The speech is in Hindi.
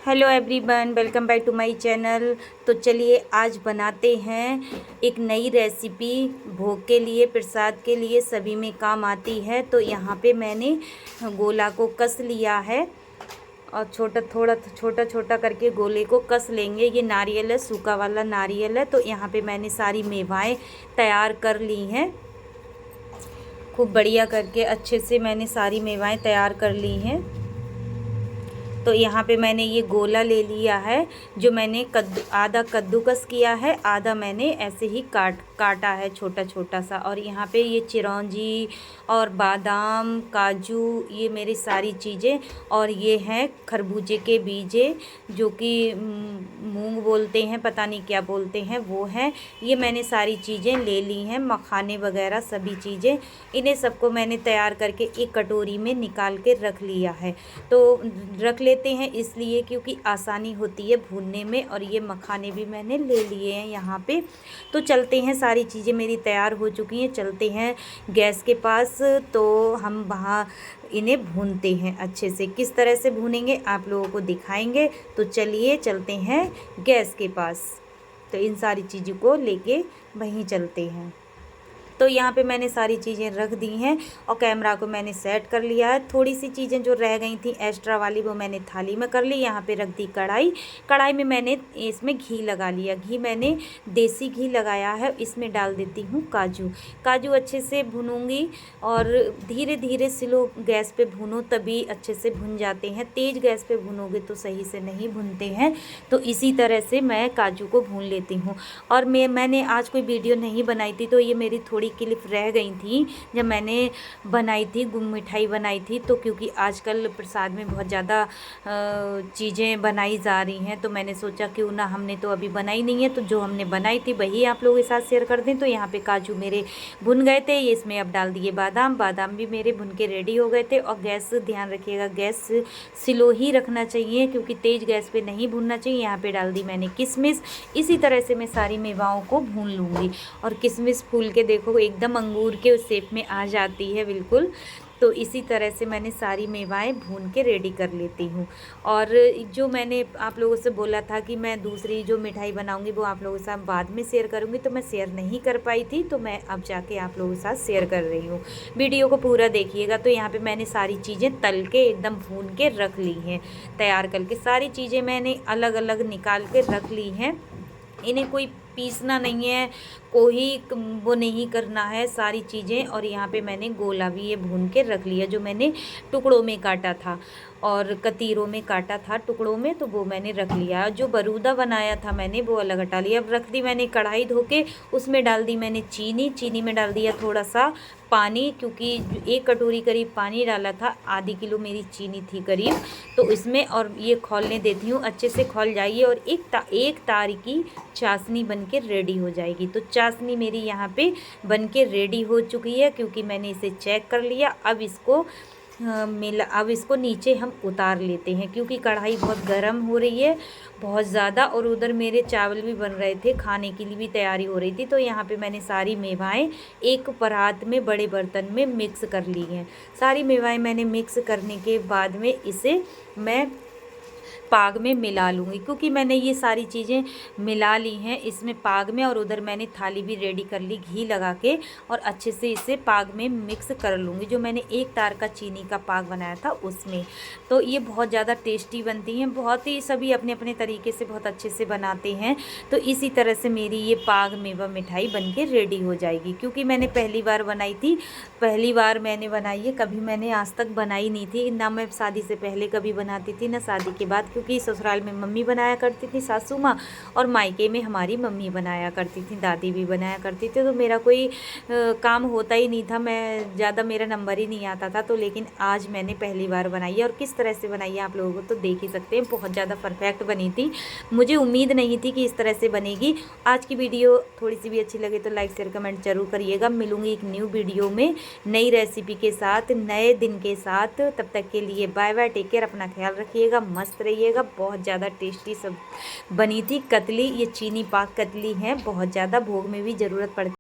Hello everyone, welcome back to my channel. तो चलिए आज बनाते हैं एक नई रेसिपी। भोग के लिए, प्रसाद के लिए सभी में काम आती है। तो यहाँ पे मैंने गोला को कस लिया है और छोटा छोटा करके गोले को कस लेंगे। ये नारियल है, सूखा वाला नारियल है। तो यहाँ पे मैंने सारी मेवाएं तैयार कर ली हैं। खूब बढ़िया करके अच्छे से मैंने सारी मेवाएं तैयार कर ली हैं। तो यहाँ पे मैंने ये गोला ले लिया है, जो मैंने आधा कद्दूकस किया है, आधा मैंने ऐसे ही काटा है छोटा छोटा सा। और यहाँ पे ये चिरौंजी और बादाम, काजू, ये मेरी सारी चीज़ें। और ये हैं खरबूजे के बीजे, जो कि मूंग बोलते हैं, पता नहीं क्या बोलते हैं, वो हैं। ये मैंने सारी चीज़ें ले ली हैं, मखाने वगैरह सभी चीज़ें। इन्हें सबको मैंने तैयार करके एक कटोरी में निकाल के रख लिया है। तो रख लेते हैं इसलिए क्योंकि आसानी होती है भूनने में। और ये मखाने भी मैंने ले लिए हैं यहाँ पे। तो चलते हैं, सारी चीज़ें मेरी तैयार हो चुकी हैं, चलते हैं गैस के पास। तो हम वहाँ इन्हें भूनते हैं अच्छे से। किस तरह से भूनेंगे आप लोगों को दिखाएंगे। तो चलिए चलते हैं गैस के पास। तो इन सारी चीज़ों को लेके वहीं चलते हैं। तो यहाँ पे मैंने सारी चीज़ें रख दी हैं और कैमरा को मैंने सेट कर लिया है। थोड़ी सी चीज़ें जो रह गई थी एक्स्ट्रा वाली, वो मैंने थाली में कर ली। यहाँ पे रख दी कढ़ाई। कढ़ाई में मैंने इसमें घी लगा लिया। घी मैंने देसी घी लगाया है। इसमें डाल देती हूँ काजू। काजू अच्छे से भूनूंगी और धीरे धीरे स्लो गैस पे भूनो, तभी अच्छे से भुन जाते हैं। तेज़ गैस पे भूनोगे तो सही से नहीं भुनते हैं। तो इसी तरह से मैं काजू को भून लेती हूँ। और मैंने आज कोई वीडियो नहीं बनाई थी, तो ये मेरी थोड़ी क्लिप रह गई थी जब मैंने बनाई थी, गुड़ मिठाई बनाई थी। तो क्योंकि आजकल प्रसाद में बहुत ज़्यादा चीज़ें बनाई जा रही हैं, तो मैंने सोचा क्यों ना, हमने तो अभी बनाई नहीं है, तो जो हमने बनाई थी वही आप लोगों के साथ शेयर कर दें। तो यहाँ पे काजू मेरे भुन गए थे। ये इसमें अब डाल दिए बादाम। बादाम भी मेरे भुन के रेडी हो गए थे। और गैस ध्यान रखिएगा, गैस स्लो ही रखना चाहिए क्योंकि तेज़ गैस पे नहीं भूनना चाहिए। यहाँ पे डाल दी मैंने किशमिश। इसी तरह से मैं सारी मेवाओं को भून लूँगी। और किशमिश फूल के देखो एकदम अंगूर के शेप में आ जाती है बिल्कुल। तो इसी तरह से मैंने सारी मेवाएं भून के रेडी कर लेती हूँ। और जो मैंने आप लोगों से बोला था कि मैं दूसरी जो मिठाई बनाऊंगी वो आप लोगों के साथ बाद में शेयर करूंगी, तो मैं शेयर नहीं कर पाई थी। तो मैं अब जाके आप लोगों के साथ शेयर कर रही हूँ। वीडियो को पूरा देखिएगा। तो यहाँ पे मैंने सारी चीज़ें तल के एकदम भून के रख ली हैं, तैयार करके सारी चीज़ें मैंने अलग अलग निकाल के रख ली हैं। इन्हें कोई पीसना नहीं है, कोई वो नहीं करना है सारी चीज़ें। और यहाँ पे मैंने गोला भी ये भून के रख लिया, जो मैंने टुकड़ों में काटा था और कतीरों में काटा था टुकड़ों में, तो वो मैंने रख लिया। जो बरूदा बनाया था मैंने वो अलग हटा लिया। अब रख दी मैंने कढ़ाई धो के, उसमें डाल दी मैंने चीनी। चीनी में डाल दिया थोड़ा सा पानी, क्योंकि 1 कटोरी करीब पानी डाला था, आधी किलो मेरी चीनी थी करीब। तो इसमें और ये खौलने देती हूँ, अच्छे से खौल जाइए और एक तार की चाशनी बन के रेडी हो जाएगी। तो चाशनी मेरी यहाँ पे बन के रेडी हो चुकी है, क्योंकि मैंने इसे चेक कर लिया। अब इसको अब इसको नीचे हम उतार लेते हैं, क्योंकि कढ़ाई बहुत गर्म हो रही है, बहुत ज़्यादा। और उधर मेरे चावल भी बन रहे थे, खाने के लिए भी तैयारी हो रही थी। तो यहाँ पे मैंने सारी मेवाएं एक परात में, बड़े बर्तन में मिक्स कर ली हैं। सारी मेवाएं मैंने मिक्स करने के बाद में इसे मैं पाग में मिला लूँगी, क्योंकि मैंने ये सारी चीज़ें मिला ली हैं इसमें पाग में। और उधर मैंने थाली भी रेडी कर ली घी लगा के, और अच्छे से इसे पाग में मिक्स कर लूँगी, जो मैंने 1 तार का चीनी का पाग बनाया था उसमें। तो ये बहुत ज़्यादा टेस्टी बनती हैं, बहुत ही सभी अपने अपने तरीके से बहुत अच्छे से बनाते हैं। तो इसी तरह से मेरी ये पाग मेवा मिठाई बन के रेडी हो जाएगी। क्योंकि मैंने पहली बार बनाई थी, पहली बार मैंने बनाई है, कभी मैंने आज तक बनाई नहीं थी ना। मैं शादी से पहले कभी बनाती थी ना शादी के बाद, क्योंकि ससुराल में मम्मी बनाया करती थी, सासू माँ, और मायके में हमारी मम्मी बनाया करती थी, दादी भी बनाया करती थी। तो मेरा कोई काम होता ही नहीं था, मैं ज़्यादा, मेरा नंबर ही नहीं आता था। तो लेकिन आज मैंने पहली बार बनाई है, और किस तरह से बनाई है आप लोगों को तो देख ही सकते हैं। बहुत ज़्यादा परफेक्ट बनी थी, मुझे उम्मीद नहीं थी कि इस तरह से बनेगी। आज की वीडियो थोड़ी सी भी अच्छी लगे तो लाइक शेयर कमेंट जरूर करिएगा। मिलूंगी एक न्यू वीडियो में नई रेसिपी के साथ, नए दिन के साथ। तब तक के लिए बाय बाय, टेक केयर, अपना ख्याल रखिएगा, मस्त रहिएगा। बहुत ज़्यादा टेस्टी सब बनी थी। कतली, ये चीनी पाक कतली है, बहुत ज़्यादा भोग में भी ज़रूरत पड़ती है।